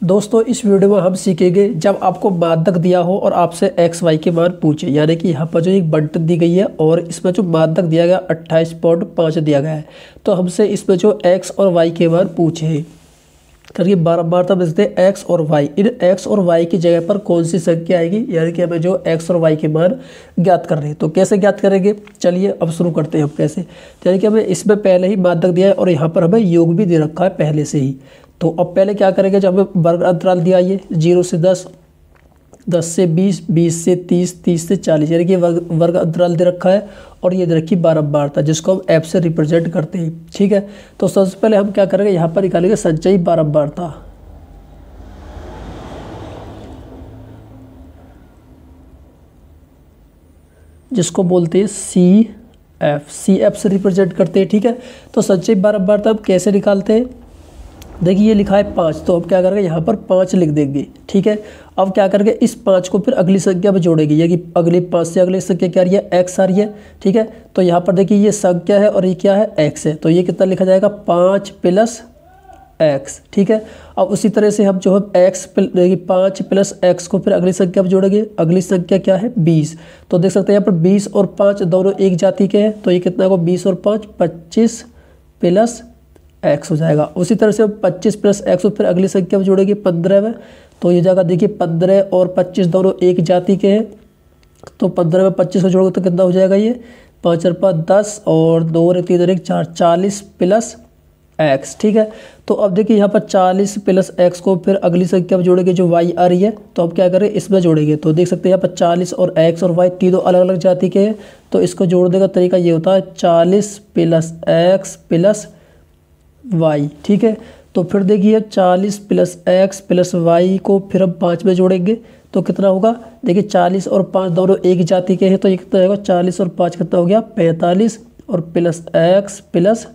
दोस्तों इस वीडियो में हम सीखेंगे जब आपको मानदक दिया हो और आपसे एक्स वाई के मान पूछे, यानी कि यहाँ पर जो एक बंटन दी गई है और इसमें जो मानदक दिया गया 28.5 दिया गया है, तो हमसे इसमें जो एक्स और वाई के मान पूछे करिए बारम्बार तब लिखते हैं एक्स और वाई। इन एक्स और वाई की जगह पर कौन सी संख्या आएगी, यानी कि हमें जो एक्स और वाई के मान ज्ञात कर रहे हैं। तो कैसे ज्ञात करेंगे, चलिए अब शुरू करते हैं हम कैसे। यानी कि हमें इसमें पहले ही मानदक दिया है और यहाँ पर हमें योग भी दे रखा है पहले से ही। तो अब पहले क्या करेंगे, जब हमें वर्ग अंतराल दिया ये 0 से 10, 10 से 20, 20 से 30, 30 से 40, यानी कि वर्ग अंतराल दे रखा है और ये दे रखी बारम्बारता, जिसको हम एफ से रिप्रेजेंट करते हैं। ठीक है, तो सबसे पहले हम क्या करेंगे, यहाँ पर निकालेंगे संचयी बारम्बारता। जिसको बोलते हैं सी एफ से रिप्रेजेंट करते हैं। ठीक है, तो संचयी बारम्बारता हम कैसे निकालते हैं, देखिए ये लिखा है 5, तो हम क्या करेंगे यहाँ पर 5 लिख देंगे। ठीक है, अब क्या करेंगे, इस 5 को फिर अगली संख्या में जोड़ेंगे, यानी कि अगली 5 से अगली संख्या क्या आ रही है, एक्स आ रही है। ठीक है, तो यहाँ पर देखिए ये संख्या है और ये क्या है, एक्स है, तो ये कितना लिखा जाएगा, 5 प्लस एक्स। ठीक है, अब उसी तरह से हम जो है एक्स 5 प्लस एक्स को फिर अगली संख्या में जोड़ेंगे, अगली संख्या क्या है 20। तो देख सकते हैं यहाँ पर 20 और 5 दोनों एक जाति के हैं, तो ये कितना होगा 20 और 5 25 प्लस एक्स हो जाएगा। उसी तरह से हम 25 प्लस एक्स को फिर अगली संख्या में जोड़ेंगे 15 में, तो ये जाएगा देखिए 15 और 25 दोनों एक जाति के हैं, तो 15 में 25 को जोड़ोगे तो कितना हो जाएगा, ये 5 और 5 10 और 2 और 3 और 1 4, 40 प्लस एक्स। ठीक है, तो अब देखिए यहाँ पर 40 प्लस एक्स को फिर अगली संख्या में जोड़ेंगे जो वाई आ रही है, तो अब क्या करें इसमें जोड़ेंगे, तो देख सकते हैं यहाँ पर 40 और एक्स और वाई तीनों अलग अलग जाति के हैं, तो इसको जोड़ने का तरीका ये होता है 40 प्लस एक्स प्लस वाई। ठीक है, तो फिर देखिए 40 प्लस एक्स प्लस वाई को फिर हम 5 में जोड़ेंगे, तो कितना होगा, देखिए 40 और 5 दोनों एक जाति के हैं, तो ये कितना होगा 40 और 5 कितना हो गया 45 और प्लस एक्स प्लस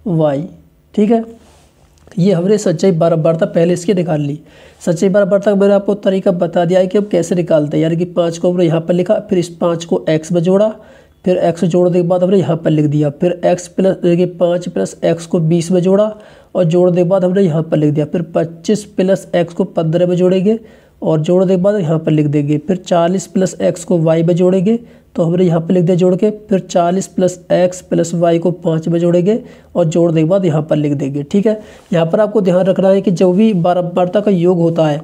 वाई। ठीक है, ये हमने संचयी बारम्बारता पहले इसकी निकाल ली। संचयी बारम्बारता मैंने आपको तरीका बता दिया है कि हम कैसे निकालते हैं, यानी कि 5 को हमने यहाँ पर लिखा, फिर इस 5 को एक्स में जोड़ा, फिर एक्स जोड़ने के बाद हमने यहाँ पर लिख दिया, फिर एक्स प्लस देखिए 5 प्लस एक्स को 20 में जोड़ा और जोड़ने के बाद हमने यहाँ पर लिख दिया, फिर 25 प्लस एक्स को 15 में जोड़ेंगे और जोड़ने के बाद यहाँ पर लिख देंगे, फिर 40 प्लस एक्स को वाई में जोड़ेंगे, तो हमने यहाँ पर लिख दिया जोड़ के, फिर 40 प्लस एक्स प्लस वाई को 5 में जोड़ेंगे और जोड़ने के बाद यहाँ पर लिख देंगे। ठीक है, यहाँ पर आपको ध्यान रखना है कि जो भी बारम्बारता का योग होता है,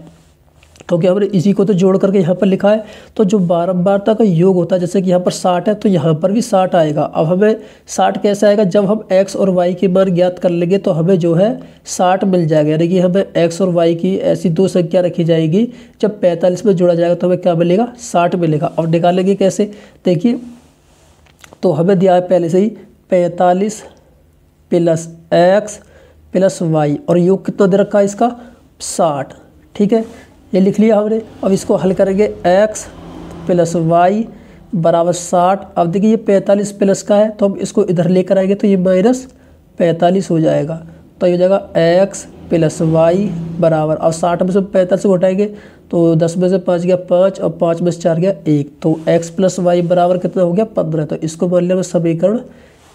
क्योंकि हमने इसी को तो जोड़ करके यहाँ पर लिखा है, तो जो बारम्बारता का योग होता है, जैसे कि यहाँ पर 60 है तो यहाँ पर भी 60 आएगा। अब हमें 60 कैसे आएगा, जब हम x और y के मान ज्ञात कर लेंगे तो हमें जो है 60 मिल जाएगा, यानी कि हमें x और y की ऐसी दो संख्या रखी जाएगी, जब 45 में जोड़ा जाएगा तो हमें क्या मिलेगा, 60 मिलेगा। अब निकालेंगे कैसे, देखिए तो हमें दिया है पहले से ही 45 प्लस एक्स प्लस वाई और योग कितना दे रखा है इसका 60। ठीक है, ये लिख लिया हमने। अब इसको हल करेंगे, x प्लस वाई बराबर 60। अब देखिए ये 45 प्लस का है, तो हम इसको इधर लेकर आएंगे तो ये माइनस 45 हो जाएगा, तो ये हो जाएगा x प्लस वाई बराबर, और 60 में से 45 को हटाएंगे तो 10 में से 5 गया 5 और 5 में से 4 गया 1, तो x प्लस वाई बराबर कितना हो गया 15। तो इसको मान लिया हमने समीकरण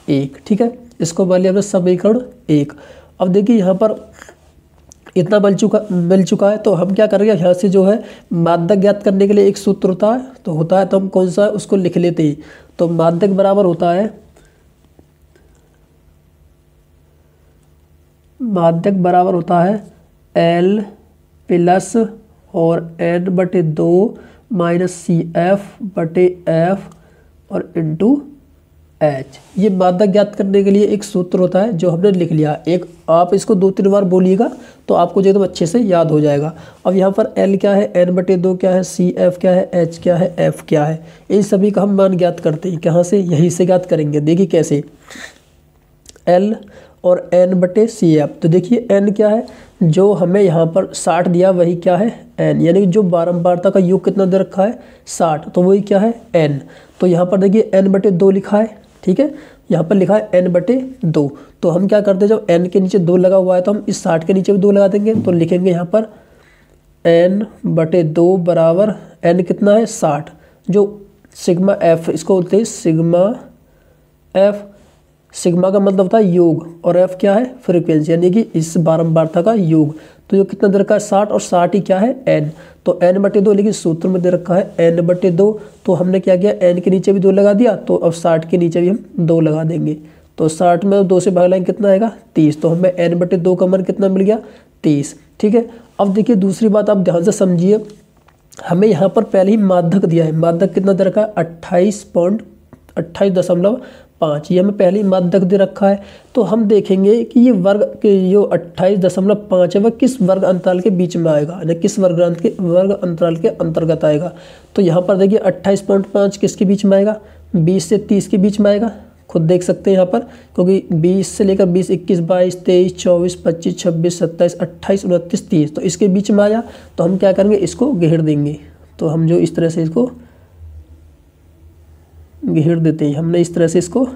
1। ठीक है, इसको मान लिया हमने समीकरण 1। अब देखिए यहाँ पर इतना मिल चुका है, तो हम क्या करेंगे, यहाँ से जो है मानदक ज्ञात करने के लिए एक सूत्र होता है, तो हम कौन सा है उसको लिख लेते हैं। तो मानदक बराबर होता है, मानदक बराबर होता है L प्लस और n/2 माइनस सी एफ बटे एफ और इंटू एच। ये मानदक ज्ञात करने के लिए एक सूत्र होता है जो हमने लिख लिया। एक आप इसको 2-3 बार बोलिएगा तो आपको एकदम अच्छे से याद हो जाएगा। अब यहाँ पर L क्या है, n/2 क्या है, सी एफ क्या है, H क्या है, F क्या है, इन सभी का हम मान ज्ञात करते हैं। कहाँ से, यहीं से ज्ञात करेंगे। देखिए कैसे, L और n/CF। तो देखिए n क्या है, जो हमें यहाँ पर 60 दिया वही क्या है n, यानी कि जो बारम्बारता का योग कितना दे रखा है 60, तो वही क्या है n। तो यहाँ पर देखिए n/2 लिखा है। ठीक है, यहाँ पर लिखा है n/2, तो हम क्या करते हैं, जब n के नीचे 2 लगा हुआ है तो हम इस 60 के नीचे भी 2 लगा देंगे, तो लिखेंगे यहाँ पर n/2 बराबर n कितना है 60, जो सिग्मा f, इसको बोलते हैं सिग्मा f सिग्मा का मतलब होता है योग और एफ क्या है फ्रीक्वेंसी, यानी कि इस बारंबारता का योग। तो ये कितना दे रखा है 60, और 60 ही क्या है एन, तो n/2, लेकिन सूत्र में दे रखा है n/2। तो हमने क्या किया, n के नीचे भी 2 लगा दिया, तो अब 60 के नीचे भी हम 2 लगा देंगे। तो 60 में 2 से भाग लाएंगे कितना आएगा 30, तो हमें n/2 का मान कितना मिल गया 30। ठीक है, अब देखिए दूसरी बात आप ध्यान से समझिए, हमें यहाँ पर पहले ही माध्यक दिया है, माध्यक कितना दे रखा है 28.5, ये हमें पहले ही माध्यक दे रखा है। तो हम देखेंगे कि ये वर्ग के जो 28.5 है वह किस वर्ग अंतराल के बीच में आएगा, यानी किस वर्ग अंतराल के अंतर्गत आएगा। तो यहाँ पर देखिए 28.5 किसके बीच में आएगा, 20 से 30 के बीच में आएगा, खुद देख सकते हैं यहाँ पर, क्योंकि 20 से लेकर 20, 21, 22, 23, 24, 25, 26, 27, 28, 29, 30, तो इसके बीच में आया। तो हम क्या करेंगे, इसको घेर देंगे। तो हम जो इस तरह से इसको घेर देते हैं, हमने इस तरह से इसको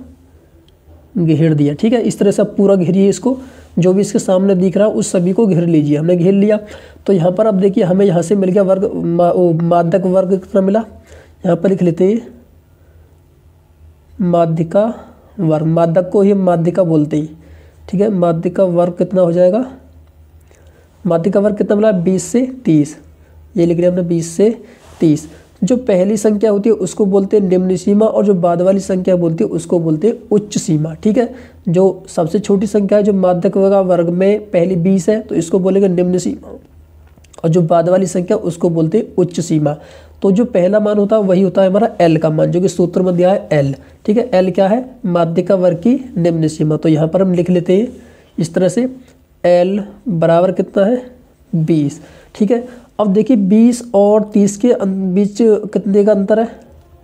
घेर दिया। ठीक है, इस तरह से आप पूरा घेरिए इसको, जो भी इसके सामने दिख रहा है उस सभी को घेर लीजिए। हमने घेर लिया। तो यहाँ पर अब देखिए हमें यहाँ से मिल गया वर्ग, माध्यक वर्ग कितना मिला, यहाँ पर लिख लेते हैं माध्यिका वर्ग, माध्यक को ही हम माध्यिका बोलते हैं। ठीक है, माध्यिका वर्ग कितना हो जाएगा, माध्यिका वर्ग कितना मिला 20 से 30, ये लिख लिया हमने 20 से 30। जो पहली संख्या होती है उसको बोलते हैं निम्न सीमा, और जो बाद वाली संख्या बोलती है उसको बोलते हैं उच्च सीमा। ठीक है, जो सबसे छोटी संख्या है जो माध्यक वर्ग में पहली 20 है तो इसको बोलेंगे निम्न सीमा, और जो बाद वाली संख्या उसको बोलते हैं उच्च सीमा। तो जो पहला मान होता है वही होता है हमारा L का मान, जो कि सूत्र में दिया है L। ठीक है, L क्या है, माध्यिका वर्ग की निम्न सीमा। तो यहाँ पर हम लिख लेते हैं इस तरह से, L बराबर कितना है 20। ठीक है, अब देखिए 20 और 30 के बीच कितने का अंतर है,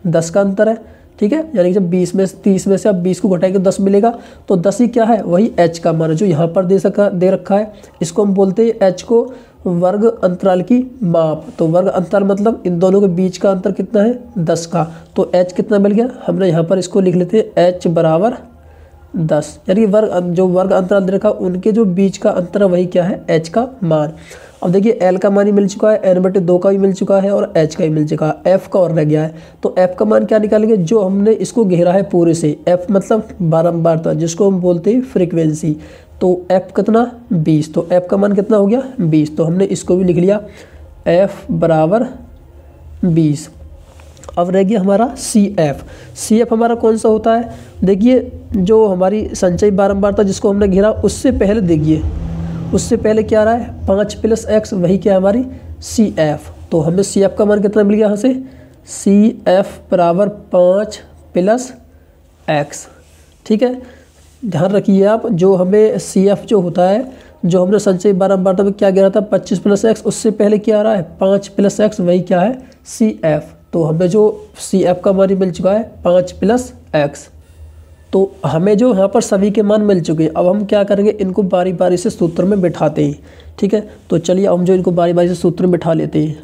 10 का अंतर है। ठीक है, यानी कि जब 30 में से आप 20 को घटाएंगे 10 मिलेगा, तो 10 ही क्या है, वही h का मान है जो यहाँ पर दे रखा है। इसको हम बोलते हैं h को वर्ग अंतराल की माप। तो वर्ग अंतराल मतलब इन दोनों के बीच का अंतर कितना है 10 का। तो h कितना मिल गया, हमने यहाँ पर इसको लिख लेते हैं h बराबर 10, यानी जो वर्ग अंतराल दे रखा उनके जो बीच का अंतर है वही क्या है h का मान। अब देखिए L का मान ही मिल चुका है, n/2 का भी मिल चुका है और h का भी मिल चुका है, f का और रह गया है। तो f का मान क्या निकालेंगे, जो हमने इसको घेरा है पूरे से, f मतलब बारंबारता जिसको हम बोलते हैं फ्रीक्वेंसी। तो f कितना 20, तो f का मान कितना हो गया 20, तो हमने इसको भी लिख लिया f बराबर 20। अब रह गया हमारा CF हमारा कौन सा होता है, देखिए जो हमारी संचयी बारंबारता जिसको हमने घेरा उससे पहले देखिए, उससे पहले क्या रहा है 5 + x, वही क्या है हमारी CF। तो हमें CF का मान कितना मिल गया यहाँ से, CF बराबर 5 + x। ठीक है, ध्यान रखिए आप, जो हमें CF जो होता है, जो हमने संचयी बारंबारता में क्या गिरा था 25 + x, उससे पहले क्या आ रहा है 5 + x, वही क्या है CF। तो हमें जो CF का मान मिल चुका है 5 + x। तो हमें जो यहाँ पर सभी के मान मिल चुके हैं। अब हम क्या करेंगे, इनको बारी बारी से सूत्र में बिठाते हैं। ठीक है, तो चलिए हम जो इनको बारी बारी से सूत्र में बिठा लेते हैं।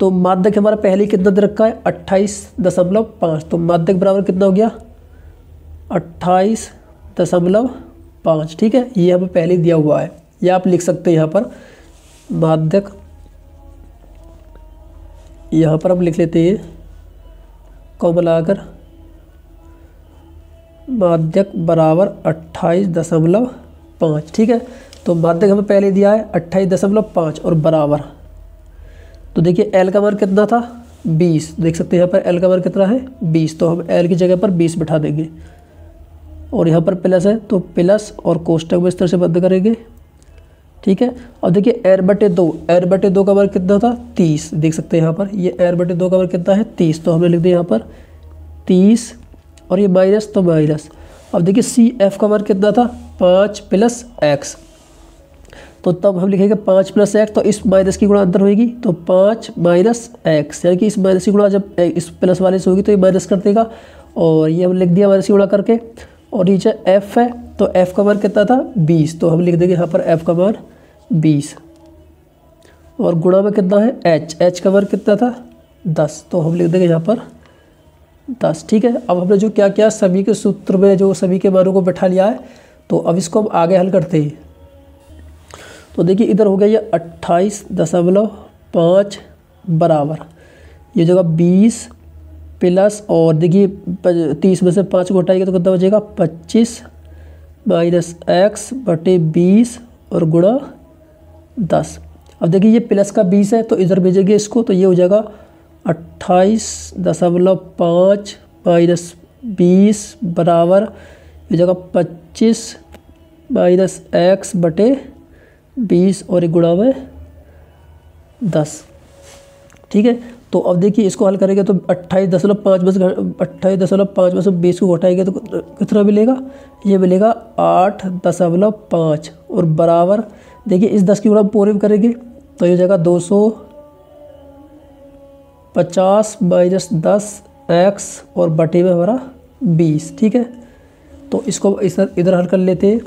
तो माध्यक हमारा पहले कितना दे रखा है 28.5, तो माध्यक बराबर कितना हो गया 28.5। ठीक है, ये हमें पहले दिया हुआ है, ये आप लिख सकते हैं यहाँ पर माध्यक, यहाँ पर हम लिख लेते हैं कॉमा लगाकर माध्यक बराबर 28.5। ठीक है, तो माध्यक हमें पहले दिया है 28.5 और बराबर, तो देखिए L का मान कितना था 20, देख सकते हैं यहाँ पर L का मान कितना है 20, तो हम L की जगह पर 20 बिठा देंगे, और यहाँ पर प्लस है तो प्लस और कोष्टक में इस तरह से बंद करेंगे। ठीक है, और देखिए r/2 का मान कितना था 30, देख सकते हैं यहाँ पर ये r/2 का मान कितना है 30, तो हमने लिख दिया यहाँ पर 30, और ये माइनस तो माइनस। अब देखिए CF का मान कितना था 5 + x, तो तब हम लिखेंगे 5 + x, तो इस माइनस की गुणा अंदर होगी, तो 5 - x, यानी कि इस माइनस की गुणा जब इस प्लस वाले से होगी तो ये माइनस कर देगा, और ये हम लिख दिया माइनस की गुणा करके। और नीचे f है, तो f का मान कितना था 20, तो हम लिख देंगे यहाँ पर f का मान 20, और गुणा में कितना है h का मान कितना था 10, तो हम लिख देंगे यहाँ पर 10। ठीक है, अब हमने जो क्या किया सभी के सूत्र में जो सभी के मानों को बैठा लिया है, तो अब इसको हम आगे हल करते हैं। तो देखिए इधर हो गया ये 28.5 बराबर, ये जगह 20 प्लस, और देखिए 30 में से 5 को हटाएंगे तो कितना बचेगा 25 माइनस एक्स बटे 20 और गुणा 10। अब देखिए ये प्लस का 20 है तो इधर भेजेंगे इसको, तो ये हो जाएगा 28.5 माइनस 20 बराबर हो जाएगा 25 माइनस एक्स बटे 20 और एक गुणा में 10। ठीक है, तो अब देखिए इसको हल करेंगे तो 28.5 में से 20 को घटाएंगे तो कितना मिलेगा, ये मिलेगा 8.5 और बराबर देखिए इस 10 की गुणा पूरे में करेंगे तो ये हो जाएगा 250 माइनस 10 एक्स और बटे में हमारा 20। ठीक है, तो इसको इधर हल कर लेते हैं।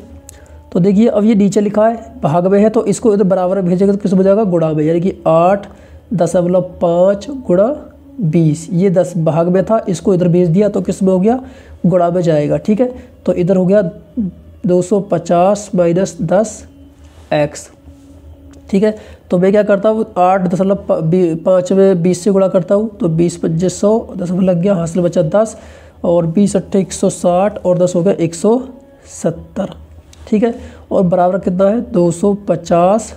तो देखिए अब ये नीचे लिखा है भाग में है तो इसको इधर बराबर में भेजेंगे तो किस हो जाएगा गुणा में, यानी कि 8.5 गुणा 20। ये 10 भाग में था, इसको इधर भेज दिया तो किस में हो गया गुणा में जाएगा। ठीक है, तो इधर हो गया 250 माइनस 10 एक्स। ठीक है, तो मैं क्या करता हूँ 8.5 में 20 से गुणा करता हूँ तो 20 25 100, 10 में लग गया, हासिल बचा 10 और 20 8 160 और 10 हो गया 170। ठीक है, और बराबर कितना है 250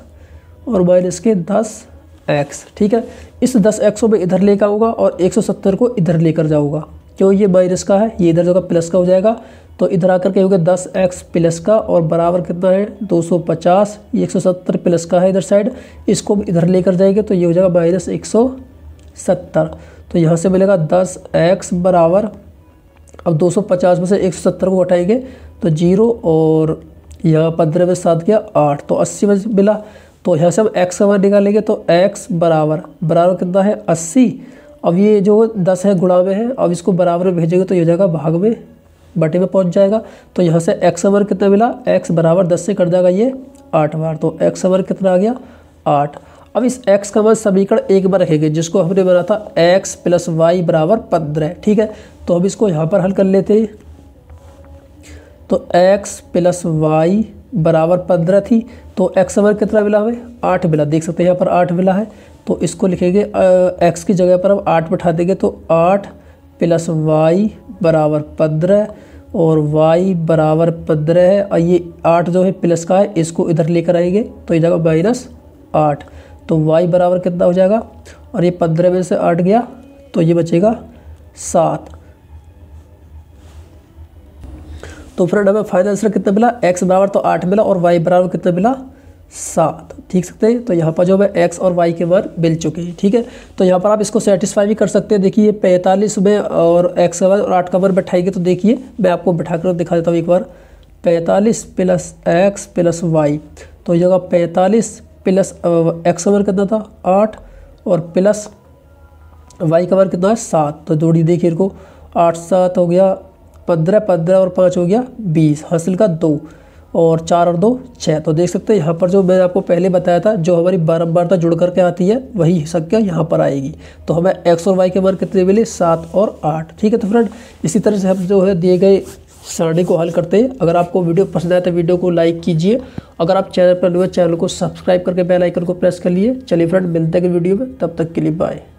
और माइनस के 10 एक्स। ठीक है, इस 10 एक्स को मैं इधर लेकर आऊँगा और 170 को इधर लेकर जाऊँगा, क्यों ये माइनस का है, ये इधर जगह प्लस का हो जाएगा। तो इधर आकर के हो गया 10 एक्स प्लस का और बराबर कितना है 250, ये 170 प्लस का है इधर साइड, इसको इधर लेकर जाएंगे तो ये हो जाएगा माइनस 170। तो यहाँ से मिलेगा 10 एक्स बराबर, अब 250 में से 170 को हटाएंगे तो 0 और यहाँ 15 में 7 गया 8 तो 80 में मिला। तो यहाँ से हम एक्स का मान निकालेंगे तो एक्स बराबर कितना है 80। अब ये जो 10 है गुणा में है, अब इसको बराबर में भेजेंगे तो ये हो जाएगा भाग में बटे में पहुँच जाएगा। तो यहाँ से एक्स का मान कितना मिला, एक्स बराबर 10 से कट जाएगा ये 8 बार, तो एक्स का मान कितना आ गया 8। अब इस x का मान समीकरण 1 में रखेंगे जिसको हमने बना था x प्लस वाई बराबर 15। ठीक है, तो हम इसको यहाँ पर हल कर लेते हैं। तो x प्लस वाई बराबर 15 थी, तो x का मान कितना मिला हमें 8 मिला, देख सकते हैं यहाँ पर 8 मिला है। तो इसको लिखेंगे x की जगह पर हम 8 बैठा देंगे तो 8 प्लस वाई बराबर 15 और y बराबर 15 है, और ये 8 जो है प्लस का है इसको इधर लेकर आएंगे तो ये जाएगा माइनस 8। तो y बराबर कितना हो जाएगा, और ये 15 में से 8 गया तो ये बचेगा 7। तो फ्रेंड हमें फाइनल आंसर कितना मिला, x बराबर तो 8 मिला और y बराबर कितना मिला 7। ठीक सकते हैं, तो यहाँ पर जो है x और y के मान मिल चुके हैं। ठीक है, तो यहाँ पर आप इसको सेटिस्फाई भी कर सकते हैं। देखिए 45 में और x का मान और 8 का मान बैठाएंगे तो देखिए मैं आपको बैठा कर दिखा देता हूँ एक बार। 45 प्लस x प्लस वाई, तो ये जगह 45 प्लस x का मान कितना था 8 और प्लस y का मान कितना है 7। तो जोड़ी देखिए इनको 8 7 हो गया 15, 15 और 5 हो गया 20, हासिल का 2 और 4 और 2 6। तो देख सकते हैं यहाँ पर जो मैंने आपको पहले बताया था जो हमारी बारंबारता जुड़ करके आती है वही संख्या यहाँ पर आएगी। तो हमें x और y के मान कितने मिले 7 और 8। ठीक है, तो फ्रेंड इसी तरह से हम जो है दिए गए सरणी को हल करते हैं। अगर आपको वीडियो पसंद आए तो वीडियो को लाइक कीजिए। अगर आप चैनल पर नए चैनल को सब्सक्राइब करके बेल आइकन को प्रेस कर लिए। चलिए फ्रेंड मिलते हैं वीडियो में, तब तक के लिए बाय।